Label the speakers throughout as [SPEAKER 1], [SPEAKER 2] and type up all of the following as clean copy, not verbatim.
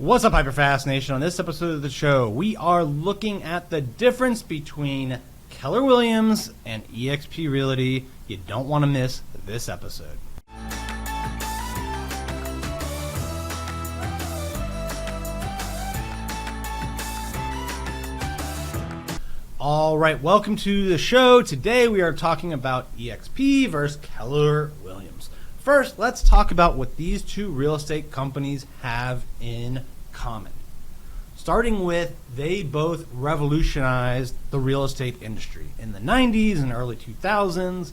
[SPEAKER 1] What's up, HyperFast Nation? On this episode of the show, we are looking at the difference between Keller Williams and eXp Realty. You don't want to miss this episode. All right, welcome to the show. Today we are talking about eXp versus Keller Williams. First, let's talk about what these two real estate companies have in common. Starting with, they both revolutionized the real estate industry. In the 90s and early 2000s,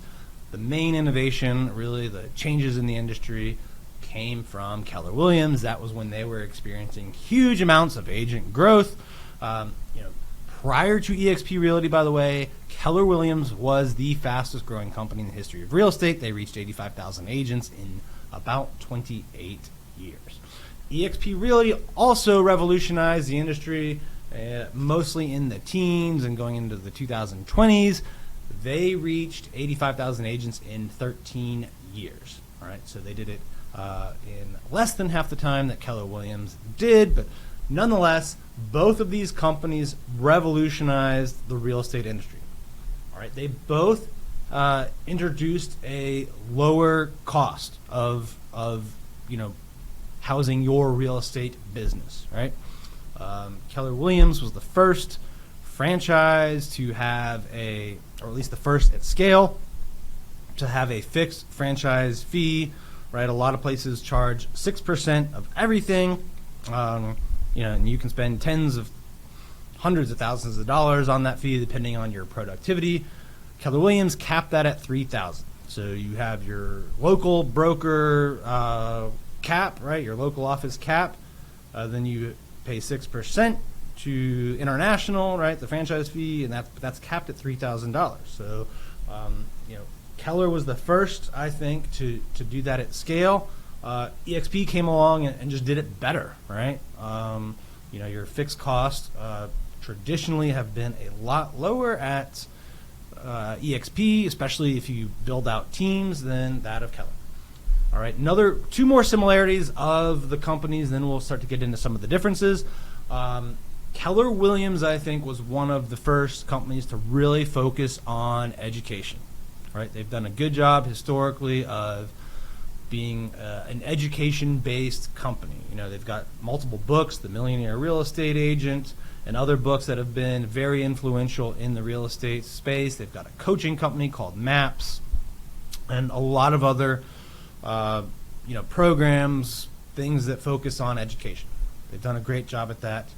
[SPEAKER 1] the main innovation, really the changes in the industry, came from Keller Williams. That was when they were experiencing huge amounts of agent growth. Prior to eXp Realty, by the way, Keller Williams was the fastest growing company in the history of real estate. They reached 85,000 agents in about 28 years. eXp Realty also revolutionized the industry, mostly in the teens and going into the 2020s. They reached 85,000 agents in 13 years. All right, so they did it in less than half the time that Keller Williams did, but nonetheless, both of these companies revolutionized the real estate industry. All right, they both introduced a lower cost of housing your real estate business. Right, Keller Williams was the first franchise to have or at least the first at scale, to have a fixed franchise fee. Right, a lot of places charge 6% of everything. And you can spend hundreds of thousands of dollars on that fee depending on your productivity. Keller Williams capped that at $3,000. So you have your local broker cap, right? Your local office cap. Then you pay 6% to international, right? The franchise fee, and that's capped at $3,000. So, Keller was the first, I think, to do that at scale. eXp came along and just did it better, right? Your fixed costs traditionally have been a lot lower at eXp, especially if you build out teams, than that of Keller. All right, two more similarities of the companies, then we'll start to get into some of the differences. Keller Williams, I think, was one of the first companies to really focus on education. Right, they've done a good job historically of being an education-based company. They've got multiple books, The Millionaire Real Estate Agent, and other books that have been very influential in the real estate space. They've got a coaching company called MAPS, and a lot of other, programs, things that focus on education. They've done a great job at that.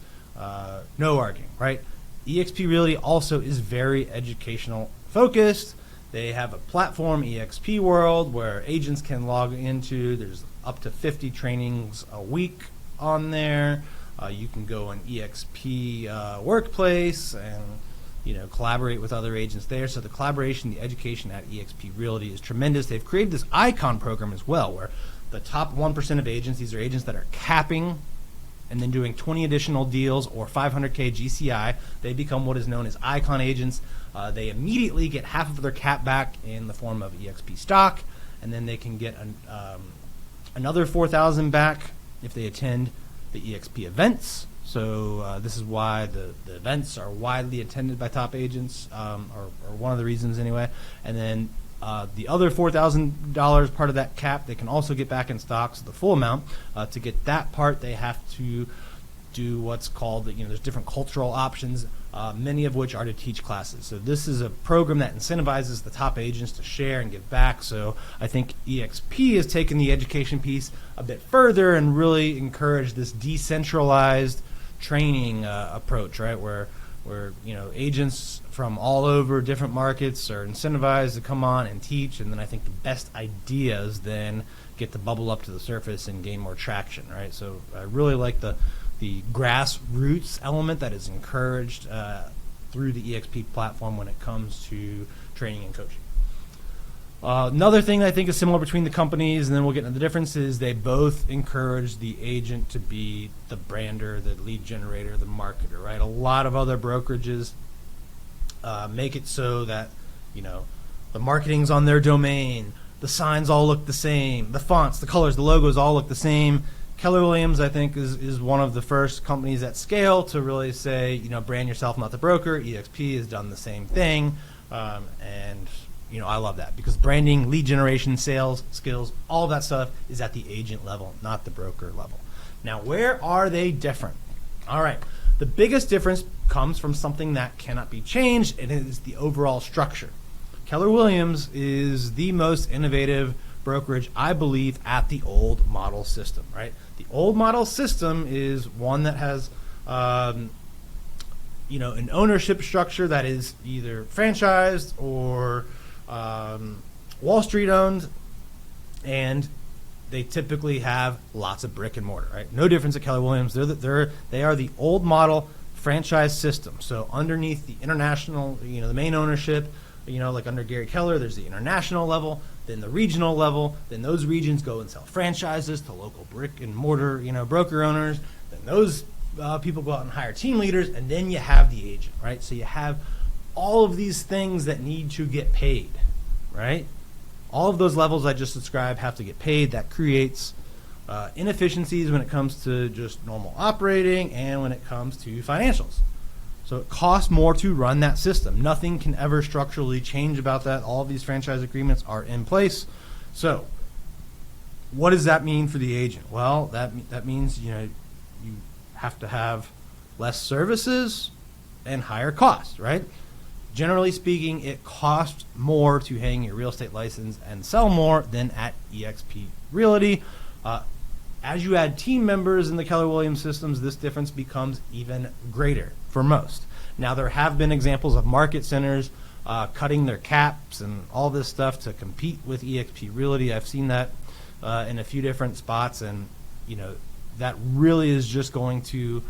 [SPEAKER 1] No arguing, right? eXp Realty also is very educational focused. They have a platform, eXp World, where agents can log into. There's up to 50 trainings a week on there. You can go on eXp Workplace and collaborate with other agents there. So the collaboration, the education at eXp Realty is tremendous. They've created this icon program as well, where the top 1% of agents, these are agents that are capping and then doing 20 additional deals or 500K GCI, they become what is known as icon agents. They immediately get half of their cap back in the form of eXp stock, and then they can get another $4,000 back if they attend the eXp events. So this is why the events are widely attended by top agents, or one of the reasons anyway. And then the other $4,000 part of that cap, they can also get back in stock. So the full amount, to get that part, they have to do what's called, there's different cultural options, many of which are to teach classes. So this is a program that incentivizes the top agents to share and give back. So I think eXp has taken the education piece a bit further and really encouraged this decentralized training approach, right? Where agents from all over different markets are incentivized to come on and teach, and then I think the best ideas then get to bubble up to the surface and gain more traction, right? So I really like the grassroots element that is encouraged through the eXp platform when it comes to training and coaching. Another thing I think is similar between the companies, and then we'll get into the differences, they both encourage the agent to be the brander, the lead generator, the marketer, right? A lot of other brokerages make it so that, the marketing's on their domain, the signs all look the same, the fonts, the colors, the logos all look the same. Keller Williams, I think, is one of the first companies at scale to really say, brand yourself, not the broker. eXp has done the same thing. And I love that because branding, lead generation, sales, skills, all that stuff is at the agent level, not the broker level. Now, where are they different? All right. The biggest difference comes from something that cannot be changed, and it is the overall structure. Keller Williams is the most innovative brokerage, I believe, at the old model system, right? The old model system is one that has, an ownership structure that is either franchised or Wall Street owned, and they typically have lots of brick and mortar, right? No difference at Keller Williams. They are the old model franchise system. So underneath the international, the main ownership, like under Gary Keller, there's the international level, then the regional level, then those regions go and sell franchises to local brick and mortar, broker owners. Then those people go out and hire team leaders, and then you have the agent, right? So you have all of these things that need to get paid, right? All of those levels I just described have to get paid. That creates inefficiencies when it comes to just normal operating and when it comes to financials. So it costs more to run that system. Nothing can ever structurally change about that. All of these franchise agreements are in place. So what does that mean for the agent? Well, that means you have to have less services and higher costs, right? Generally speaking, it costs more to hang your real estate license and sell more than at eXp Realty. As you add team members in the Keller Williams systems, this difference becomes even greater for most. Now, there have been examples of market centers cutting their caps and all this stuff to compete with eXp Realty. I've seen that in a few different spots, and that really is just going to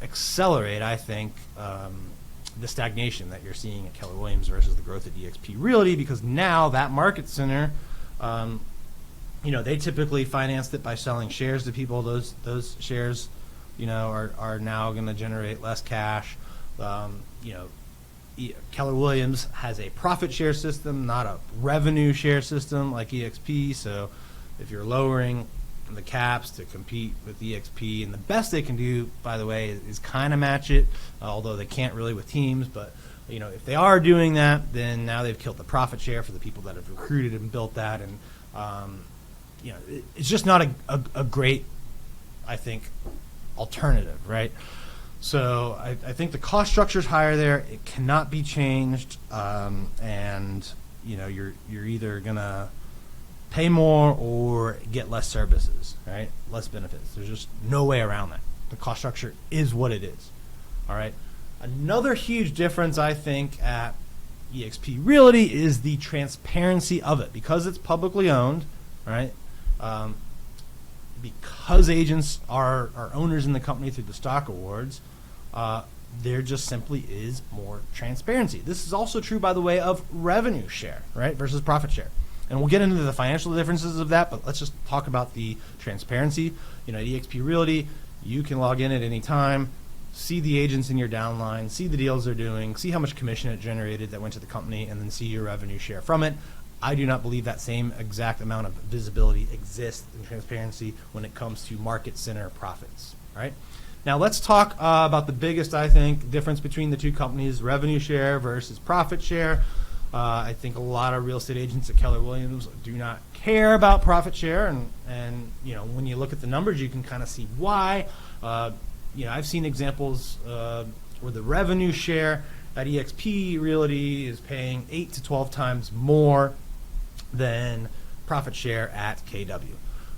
[SPEAKER 1] accelerate, I think, the stagnation that you're seeing at Keller Williams versus the growth at eXp Realty, because now that market center, they typically financed it by selling shares to people. Those shares, are now going to generate less cash. Keller Williams has a profit share system, not a revenue share system like eXp. So if you're lowering the caps to compete with eXp, and the best they can do, by the way, is kind of match it, although they can't really with teams. But if they are doing that, then now they've killed the profit share for the people that have recruited and built that, and it's just not a great, I think, alternative, right? So I think the cost structure is higher there. It cannot be changed, and you're either gonna pay more or get less services, right? Less benefits. There's just no way around that. The cost structure is what it is. All right. Another huge difference, I think, at eXp Realty is the transparency of it. Because it's publicly owned, right? Because agents are owners in the company through the stock awards, there just simply is more transparency. This is also true, by the way, of revenue share, right, versus profit share. And we'll get into the financial differences of that, but let's just talk about the transparency. At eXp Realty, you can log in at any time, see the agents in your downline, see the deals they're doing, see how much commission it generated that went to the company, and then see your revenue share from it. I do not believe that same exact amount of visibility exists in transparency when it comes to market center profits. All right. Now let's talk about the biggest, I think, difference between the two companies: revenue share versus profit share. I think a lot of real estate agents at Keller Williams do not care about profit share, and when you look at the numbers, you can kind of see why. I've seen examples where the revenue share at eXp Realty is paying 8 to 12 times more than profit share at KW.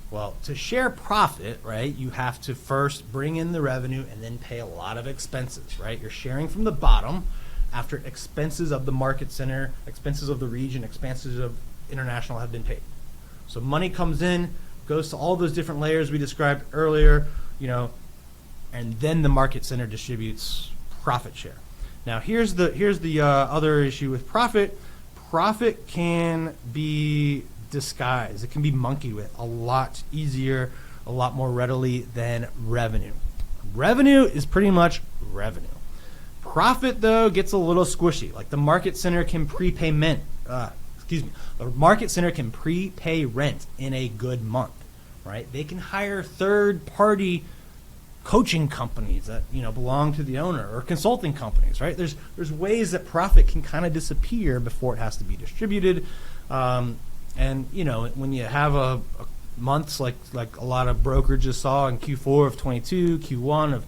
[SPEAKER 1] Well, to share profit, right, you have to first bring in the revenue and then pay a lot of expenses, right? You're sharing from the bottom after expenses of the market center, expenses of the region, expenses of international have been paid. So money comes in, goes to all those different layers we described earlier, and then the market center distributes profit share. Now here's the other issue with profit. Profit can be disguised. It can be monkeyed with a lot easier, a lot more readily than revenue. Revenue is pretty much revenue. Profit, though, gets a little squishy. Like the market center can the market center can prepay rent in a good month, right? They can hire third-party coaching companies that belong to the owner, or consulting companies, right? There's ways that profit can kind of disappear before it has to be distributed, and when you have a months like a lot of brokerages saw in Q4 of 22, Q1 of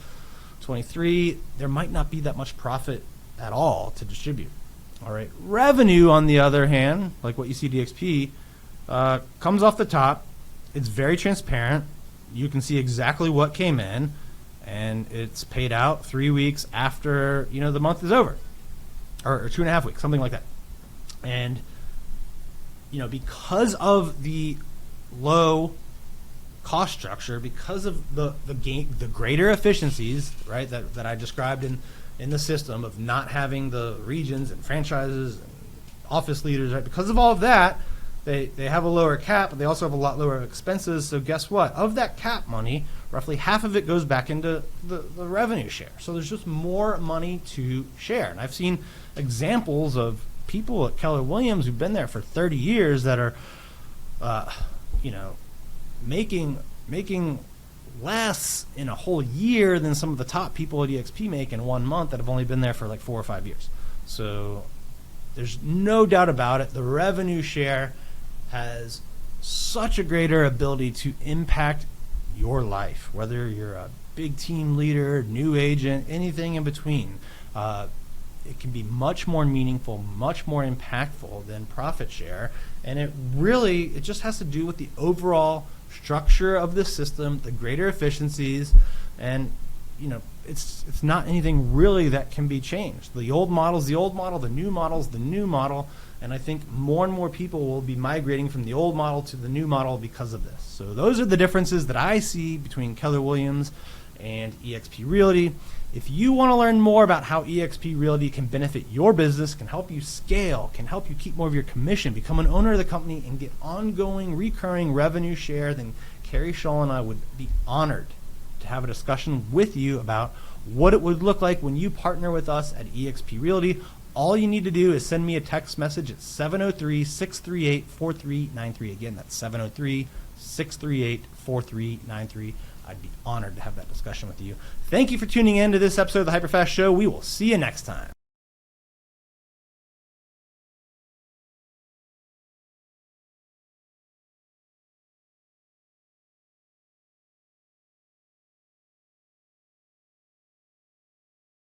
[SPEAKER 1] 23, there might not be that much profit at all to distribute. All right, revenue on the other hand, like what you see DXP, comes off the top. It's very transparent. You can see exactly what came in, and it's paid out 3 weeks after the month is over, or 2.5 weeks, something like that. And because of the low cost structure, because of the greater efficiencies, right, that I described in the system of not having the regions and franchises and office leaders, right, because of all of that, they have a lower cap, but they also have a lot lower expenses. So guess what? Of that cap money, roughly half of it goes back into the revenue share. So there's just more money to share. And I've seen examples of people at Keller Williams who've been there for 30 years that are, making less in a whole year than some of the top people at eXp make in 1 month that have only been there for like 4 or 5 years. So there's no doubt about it. The revenue share has such a greater ability to impact your life, whether you're a big team leader, new agent, anything in between. It can be much more meaningful, much more impactful than profit share. And it just has to do with the overall structure of the system, the greater efficiencies, and it's not anything really that can be changed. The old model's the old model, the new model's the new model, and I think more and more people will be migrating from the old model to the new model because of this. So those are the differences that I see between Keller Williams and eXp Realty. If you want to learn more about how eXp Realty can benefit your business, can help you scale, can help you keep more of your commission, become an owner of the company, and get ongoing recurring revenue share, then Carrie Shull and I would be honored to have a discussion with you about what it would look like when you partner with us at eXp Realty. All you need to do is send me a text message at 703-638-4393. Again, that's 703-638-4393. I'd be honored to have that discussion with you. Thank you for tuning in to this episode of the HyperFast Show. We will see you next time.